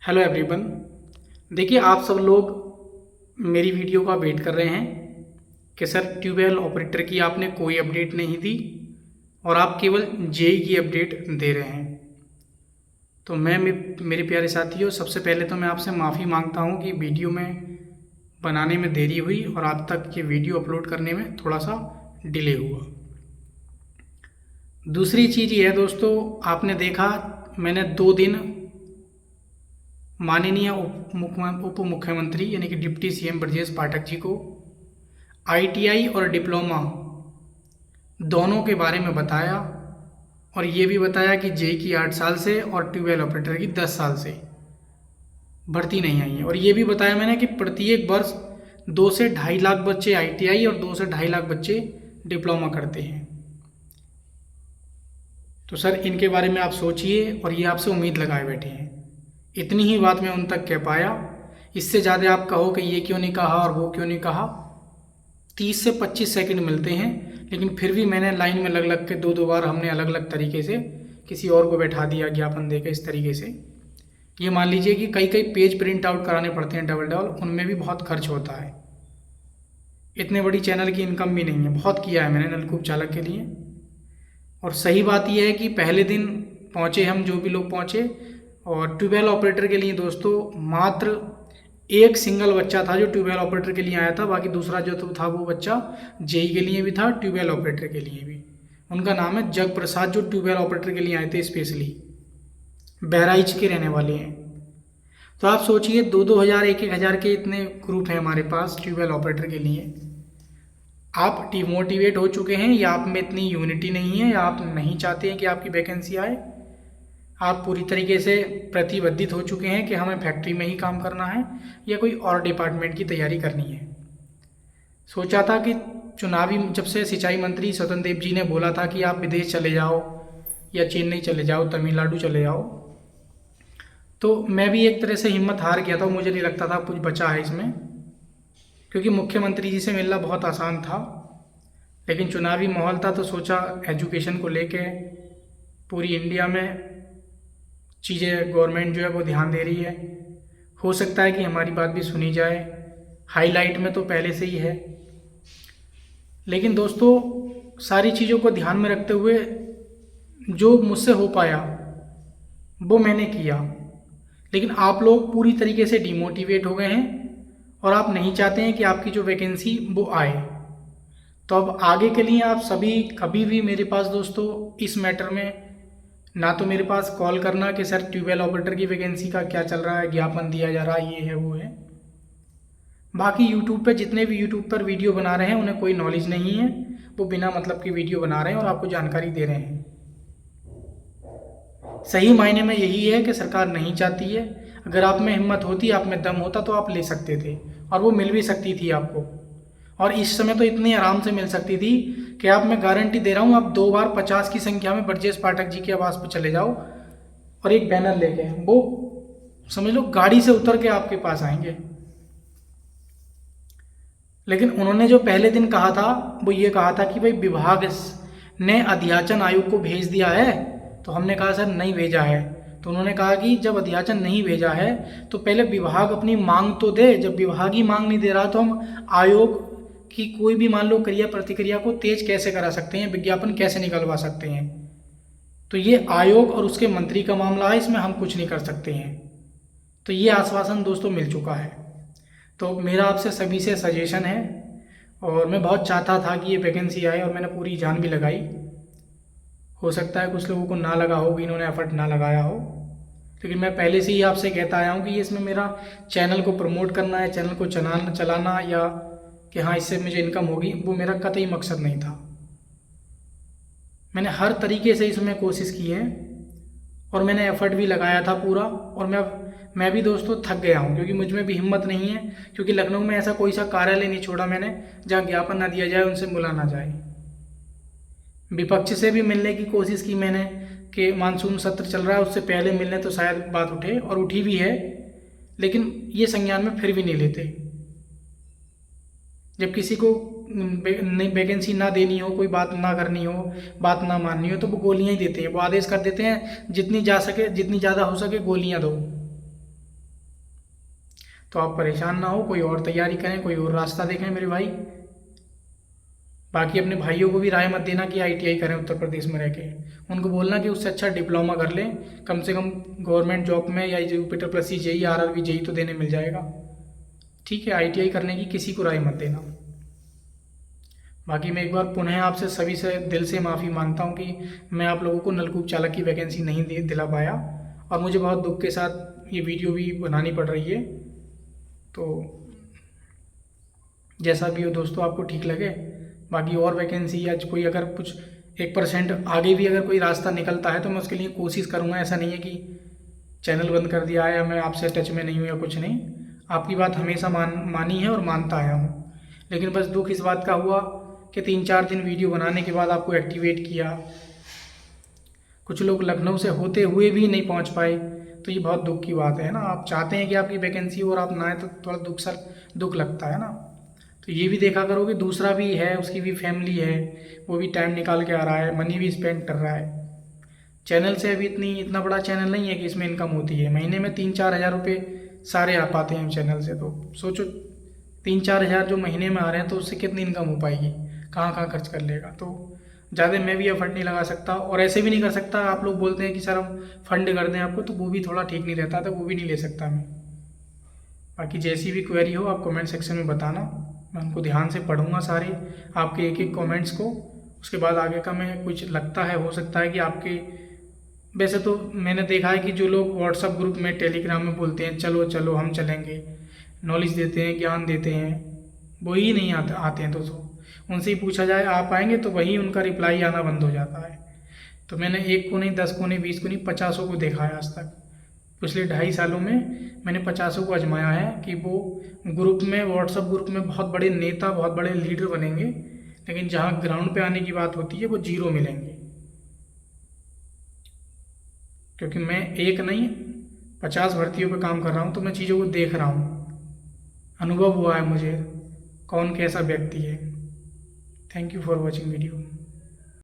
Hello everyone. देखिए, आप सब लोग मेरी वीडियो का वेट कर रहे हैं कि सर ट्यूबवेल ऑपरेटर की आपने कोई अपडेट नहीं दी और आप केवल जेई की अपडेट दे रहे हैं। तो मेरे प्यारे साथियों, सबसे पहले तो मैं आपसे माफ़ी मांगता हूं कि वीडियो में बनाने में देरी हुई और आप तक ये वीडियो अपलोड करने में थोड़ा सा डिले हुआ। दूसरी चीज़ ये है दोस्तों, आपने देखा मैंने 2 दिन माननीय उप मुख्यमंत्री यानी कि डिप्टी सीएम ब्रजेश पाठक जी को आईटीआई और डिप्लोमा दोनों के बारे में बताया और ये भी बताया कि जेई की 8 साल से और ट्यूबवेल ऑपरेटर की 10 साल से भर्ती नहीं आई है। और ये भी बताया मैंने कि प्रत्येक वर्ष 2 से 2.5 लाख बच्चे आईटीआई और 2 से 2.5 लाख बच्चे डिप्लोमा करते हैं। तो सर इनके बारे में आप सोचिए और ये आपसे उम्मीद लगाए बैठे हैं। इतनी ही बात मैं उन तक कह पाया। इससे ज़्यादा आप कहो कि ये क्यों नहीं कहा और वो क्यों नहीं कहा, 30 से 25 सेकंड मिलते हैं, लेकिन फिर भी मैंने लाइन में लग लग के 2-2 बार हमने अलग अलग तरीके से किसी और को बैठा दिया ज्ञापन देकर। इस तरीके से ये मान लीजिए कि कई कई पेज प्रिंट आउट कराने पड़ते हैं डबल डबल, उनमें भी बहुत खर्च होता है। इतने बड़ी चैनल की इनकम भी नहीं है। बहुत किया है मैंने नलकूप चालक के लिए। और सही बात यह है कि पहले दिन पहुँचे हम, जो भी लोग पहुँचे, और ट्यूबवेल ऑपरेटर के लिए दोस्तों मात्र एक सिंगल बच्चा था जो ट्यूबवेल ऑपरेटर के लिए आया था। बाकी दूसरा जो था वो बच्चा जेई के लिए भी था, ट्यूबवेल ऑपरेटर के लिए भी। उनका नाम है जग प्रसाद, जो ट्यूबवेल ऑपरेटर के लिए आए थे स्पेशली, बहराइच के रहने वाले हैं। तो आप सोचिए 2-2 हज़ार 1-1 हज़ार के इतने ग्रुप हैं हमारे पास ट्यूबवेल ऑपरेटर के लिए। आप डिमोटिवेट हो चुके हैं या आप में इतनी यूनिटी नहीं है या आप नहीं चाहते हैं कि आपकी वैकेंसी आए। आप पूरी तरीके से प्रतिबद्धित हो चुके हैं कि हमें फैक्ट्री में ही काम करना है या कोई और डिपार्टमेंट की तैयारी करनी है। सोचा था कि चुनावी जब से सिंचाई मंत्री स्वतंत्र देव जी ने बोला था कि आप विदेश चले जाओ या चेन्नई चले जाओ, तमिलनाडु चले जाओ, तो मैं भी एक तरह से हिम्मत हार गया था। मुझे नहीं लगता था कुछ बचा है इसमें, क्योंकि मुख्यमंत्री जी से मिलना बहुत आसान था, लेकिन चुनावी माहौल था तो सोचा एजुकेशन को लेके पूरी इंडिया में चीज़ें गवर्नमेंट जो है वो ध्यान दे रही है, हो सकता है कि हमारी बात भी सुनी जाए। हाईलाइट में तो पहले से ही है। लेकिन दोस्तों सारी चीज़ों को ध्यान में रखते हुए जो मुझसे हो पाया वो मैंने किया। लेकिन आप लोग पूरी तरीके से डिमोटिवेट हो गए हैं और आप नहीं चाहते हैं कि आपकी जो वैकेंसी वो आए। तो अब आगे के लिए आप सभी कभी भी मेरे पास दोस्तों इस मैटर में ना तो मेरे पास कॉल करना कि सर ट्यूबवेल ऑपरेटर की वैकेंसी का क्या चल रहा है, ज्ञापन दिया जा रहा है, ये है वो है। बाकी यूट्यूब पे जितने भी यूट्यूब पर वीडियो बना रहे हैं उन्हें कोई नॉलेज नहीं है, वो बिना मतलब की वीडियो बना रहे हैं और आपको जानकारी दे रहे हैं। सही मायने में यही है कि सरकार नहीं चाहती है। अगर आप में हिम्मत होती, आप में दम होता तो आप ले सकते थे और वो मिल भी सकती थी आपको। और इस समय तो इतनी आराम से मिल सकती थी कि आप, मैं गारंटी दे रहा हूँ, आप 2 बार 50 की संख्या में ब्रजेश पाठक जी के आवास पर चले जाओ और एक बैनर लेके, वो समझ लो गाड़ी से उतर के आपके पास आएंगे। लेकिन उन्होंने जो पहले दिन कहा था वो ये कहा था कि भाई विभाग ने अध्याचन आयोग को भेज दिया है। तो हमने कहा सर नहीं भेजा है। तो उन्होंने कहा कि जब अध्याचन नहीं भेजा है तो पहले विभाग अपनी मांग तो दे। जब विभाग ही मांग नहीं दे रहा तो हम आयोग कि कोई भी मान लो क्रिया प्रतिक्रिया को तेज कैसे करा सकते हैं, विज्ञापन कैसे निकलवा सकते हैं। तो ये आयोग और उसके मंत्री का मामला है, इसमें हम कुछ नहीं कर सकते हैं। तो ये आश्वासन दोस्तों मिल चुका है। तो मेरा आपसे सभी से सजेशन है, और मैं बहुत चाहता था कि ये वैकेंसी आए और मैंने पूरी जान भी लगाई। हो सकता है कुछ लोगों को ना लगा हो, इन्होंने एफर्ट ना लगाया हो, लेकिन मैं पहले से ही आपसे कहता आया हूँ कि इसमें मेरा चैनल को प्रमोट करना है, चैनल को चलाना या कि हाँ इससे मुझे इनकम होगी, वो मेरा कतई मकसद नहीं था। मैंने हर तरीके से इसमें कोशिश की है और मैंने एफर्ट भी लगाया था पूरा। और मैं भी दोस्तों थक गया हूँ, क्योंकि मुझ में भी हिम्मत नहीं है, क्योंकि लखनऊ में ऐसा कोई सा कार्यालय नहीं छोड़ा मैंने जहाँ ज्ञापन ना दिया जाए, उनसे बुला ना जाए। विपक्ष से भी मिलने की कोशिश की मैंने कि मानसून सत्र चल रहा है उससे पहले मिलने तो शायद बात उठे, और उठी भी है, लेकिन ये संज्ञान में फिर भी नहीं लेते। जब किसी को वैकेंसी ना देनी हो, कोई बात ना करनी हो, बात ना माननी हो, तो वो गोलियां ही देते हैं। वो आदेश कर देते हैं जितनी ज़्यादा हो सके गोलियां दो। तो आप परेशान ना हो, कोई और तैयारी करें, कोई और रास्ता देखें मेरे भाई। बाकी अपने भाइयों को भी राय मत देना कि ITI करें उत्तर प्रदेश में रह के। उनको बोलना कि उससे अच्छा डिप्लोमा कर लें, कम से कम गवर्नमेंट जॉब में या Jupiter plus JE RRB JE तो देने मिल जाएगा। ठीक है, ITI करने की किसी को राय मत देना। बाकी मैं एक बार पुनः आपसे सभी से दिल से माफ़ी मांगता हूँ कि मैं आप लोगों को नलकूप चालक की वैकेंसी नहीं दिला पाया, और मुझे बहुत दुख के साथ ये वीडियो भी बनानी पड़ रही है। तो जैसा भी हो दोस्तों, आपको ठीक लगे, बाकी और वैकेंसी या कोई अगर कुछ 1% आगे भी अगर कोई रास्ता निकलता है तो मैं उसके लिए कोशिश करूँगा। ऐसा नहीं है कि चैनल बंद कर दिया है या मैं आपसे टच में नहीं हूँ या कुछ नहीं। आपकी बात हमेशा मानी है और मानता आया हूँ। लेकिन बस दुख इस बात का हुआ कि 3-4 दिन वीडियो बनाने के बाद आपको एक्टिवेट किया, कुछ लोग लखनऊ से होते हुए भी नहीं पहुँच पाए, तो ये बहुत दुख की बात है ना। आप चाहते हैं कि आपकी वैकेंसी और आप ना आए तो थोड़ा दुख लगता है ना। तो ये भी देखा करो कि दूसरा भी है, उसकी भी फैमिली है, वो भी टाइम निकाल के आ रहा है, मनी भी स्पेंड कर रहा है। चैनल से अभी इतना बड़ा चैनल नहीं है कि इसमें इनकम होती है। महीने में 3-4 हज़ार रुपये सारे आ पाते हैं चैनल से। तो सोचो 3-4 हज़ार जो महीने में आ रहे हैं तो उससे कितनी इनकम हो पाएगी, कहाँ कहाँ खर्च कर लेगा। तो ज़्यादा मैं भी एफर्ट नहीं लगा सकता, और ऐसे भी नहीं कर सकता। आप लोग बोलते हैं कि सर हम फंड कर दें आपको, तो वो भी थोड़ा ठीक नहीं रहता, तो वो भी नहीं ले सकता मैं। बाकी जैसी भी क्वेरी हो आप कमेंट सेक्शन में बताना, मैं उनको ध्यान से पढ़ूंगा सारे आपके एक एक कमेंट्स को। उसके बाद आगे का मैं कुछ लगता है, हो सकता है कि आपके, वैसे तो मैंने देखा है कि जो लोग व्हाट्सअप ग्रुप में टेलीग्राम में बोलते हैं चलो चलो हम चलेंगे, नॉलेज देते हैं, ज्ञान देते हैं, वही नहीं आते हैं दोस्तों। उनसे ही पूछा जाए आप आएंगे तो वही उनका रिप्लाई आना बंद हो जाता है। तो मैंने 1 को नहीं, 10 को नहीं, 20 को नहीं, 50 को देखा है आज तक। पिछले 2.5 सालों में मैंने 50 को आजमाया है कि वो ग्रुप में, व्हाट्सअप ग्रुप में बहुत बड़े नेता, बहुत बड़े लीडर बनेंगे, लेकिन जहाँ ग्राउंड पे आने की बात होती है वो 0 मिलेंगे। क्योंकि मैं एक नहीं 50 भर्तियों पे काम कर रहा हूँ, तो मैं चीज़ों को देख रहा हूँ, अनुभव हुआ है मुझे कौन कैसा व्यक्ति है। Thank you for watching video.